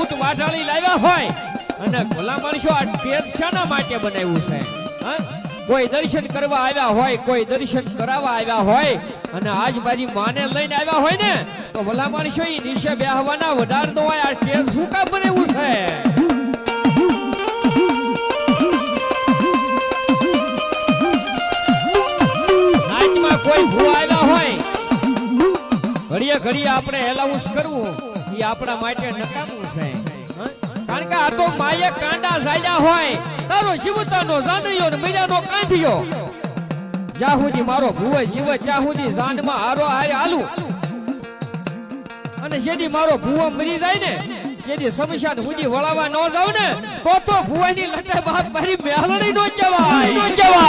ઊંટ વાઢાળી લાવ્યા હોય અને ભલા માણસો આ સ્ટેજ શાના માટે બનાવ્યું છે? હા, કોઈ દર્શન કરવા આવ્યા હોય, કોઈ દર્શન કરાવવા આવ્યા હોય અને આજ મારી માને લઈને આવ્યા હોય ને તો ભલા માણસો ઈ નીચે બેહવાના વધાર તો હોય. આ સ્ટેજ શું કામ બનાવ્યું છે? નાચમાં કોઈ ભૂ આવ્યા હોય ઘડીએ ઘડીએ આપણે એલાઉન્સ કરવું એ આપણા માટે નકામું છે. કારણ કે આ તો માયે કાંડા ઝાલ્યા હોય તારો જીવતાનો જાનયો ને મર્યાનો કાંધ્યો. જ્યાં સુધી મારો ભૂવો જીવ ત્યાં સુધી જાનમાં હારો હારે હાલું અને જેથી મારો ભૂવો મરી જાય ને જેથી શમશાન સુધી વળાવા ન જાવ ને તો ભૂવાની લટા બાપ મારી મેલડી નો જવાય.